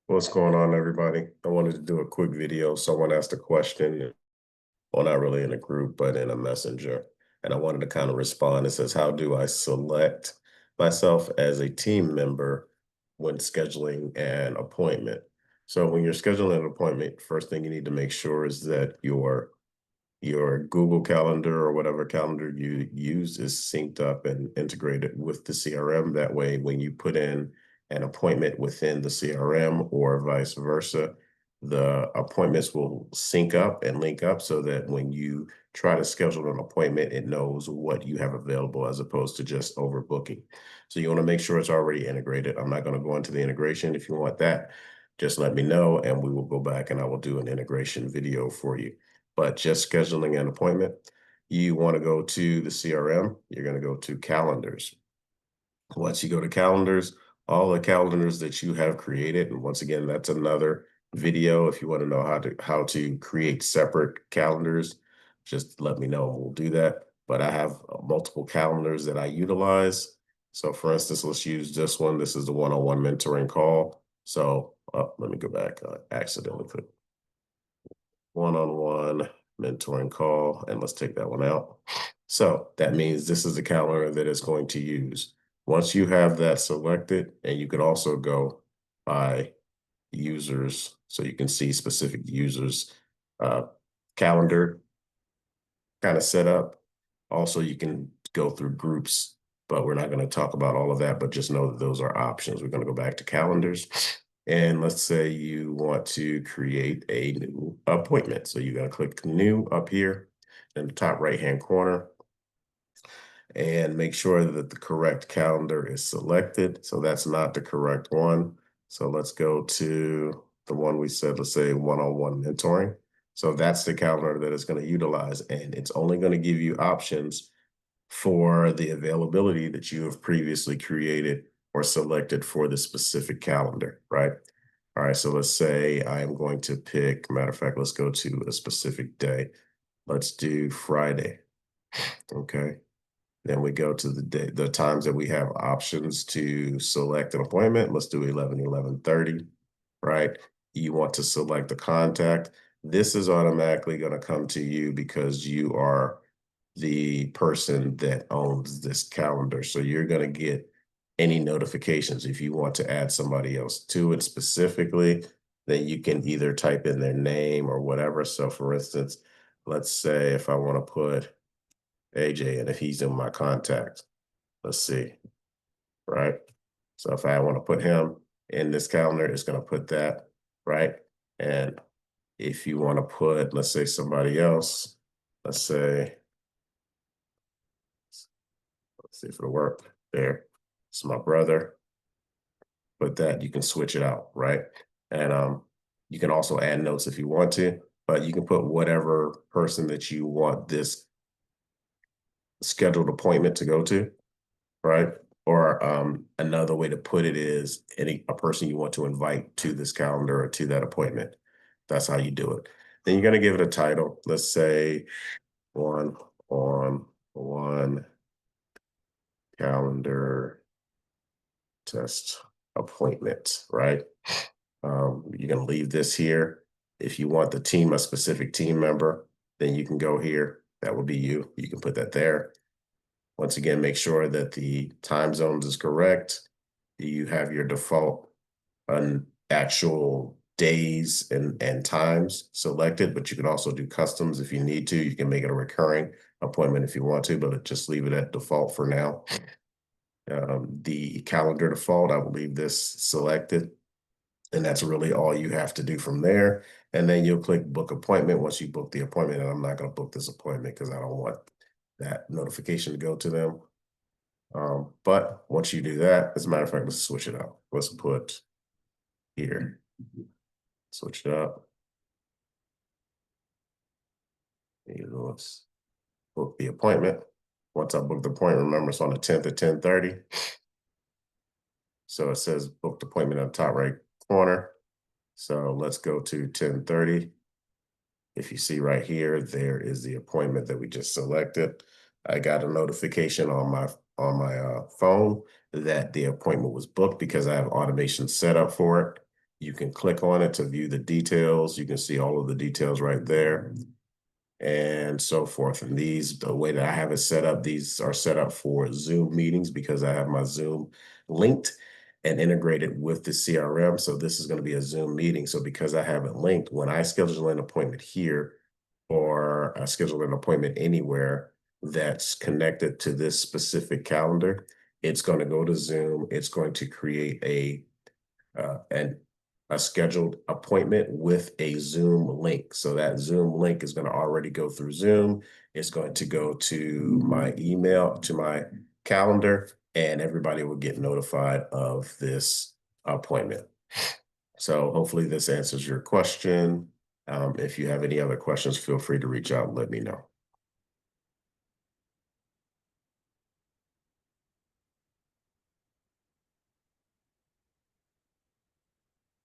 What's going on, everybody? I wanted to do a quick video. Someone asked a question, well, not really in a group, but in a messenger. And I wanted to kind of respond. It says, how do I select myself as a team member when scheduling an appointment? So when you're scheduling an appointment, first thing you need to make sure is that your Google Calendar or whatever calendar you use is synced up and integrated with the CRM. That way, when you put in an appointment within the CRM or vice versa, the appointments will sync up and link up so that when you try to schedule an appointment, it knows what you have available as opposed to just overbooking. So you want to make sure it's already integrated. I'm not going to go into the integration. If you want that, just let me know and we will go back and I will do an integration video for you. But just scheduling an appointment, you want to go to the CRM, you're going to go to calendars. Once you go to calendars, all the calendars that you have created, and once again, that's another video. If you want to know how to create separate calendars, just let me know and we'll do that. But I have multiple calendars that I utilize. So for instance, let's use this one. This is the one-on-one mentoring call. So let me go back. I accidentally put one-on-one mentoring call, and let's take that one out. So that means this is the calendar that it's going to use. Once you have that selected, and you could also go by users, so you can see specific users uh, calendar kind of set up. Also, you can go through groups, but we're not going to talk about all of that, but just know that those are options. We're going to go back to calendars. And let's say you want to create a new appointment. So you're going to click new up here in the top right-hand corner and make sure that the correct calendar is selected. So that's not the correct one. So let's go to the one we said, let's say one-on-one mentoring. So that's the calendar that it's going to utilize, and it's only going to give you options for the availability that you have previously created or selected for the specific calendar, right? All right, so let's say I'm going to pick, matter of fact, let's go to a specific day. Let's do Friday, okay? Then we go to the times that we have options to select an appointment. Let's do 11:30, right? You want to select the contact. This is automatically going to come to you because you are the person that owns this calendar. So you're going to get any notifications. If you want to add somebody else to it specifically, then you can either type in their name or whatever. So for instance, let's say if I want to put AJ and if he's in my contacts, let's see, right? So if I want to put him in this calendar, it's going to put that, right? And if you want to put, let's say somebody else, let's say, let's see if it'll work there. It's my brother, but that you can switch it out, right? And you can also add notes if you want to, but you can put whatever person that you want this scheduled appointment to go to, right? Or another way to put it is a person you want to invite to this calendar or to that appointment. That's how you do it. Then you're going to give it a title. Let's say one on one calendar test appointment, right? You're going to leave this here. If you want the team, a specific team member, then you can go here. That would be you. You can put that there. Once again, make sure that the time zones is correct. You have your default actual days and times selected, but you can also do customs if you need to. You can make it a recurring appointment if you want to, but just leave it at default for now. The calendar default, I will leave this selected. And that's really all you have to do from there. And then you'll click book appointment once you book the appointment. And I'm not going to book this appointment because I don't want that notification to go to them. But once you do that, as a matter of fact, let's switch it out. Let's put here, switch it up. And let's book the appointment. Once I book the appointment, remember it's on the 10th at 10:30. So it says booked appointment on the top right corner. So let's go to 10:30. If you see right here, there is the appointment that we just selected. I got a notification on my phone that the appointment was booked because I have automation set up for it. You can click on it to view the details. You can see all of the details right there and so forth. And these, the way that I have it set up, these are set up for Zoom meetings because I have my Zoom linked and integrated with the CRM. So this is going to be a Zoom meeting. So because I have it linked, when I schedule an appointment here or I schedule an appointment anywhere that's connected to this specific calendar, it's going to go to Zoom. It's going to create an a scheduled appointment with a Zoom link. So that Zoom link is going to already go through Zoom. It's going to go to my email, to my calendar, and everybody will get notified of this appointment. So hopefully this answers your question. If you have any other questions, feel free to reach out and let me know.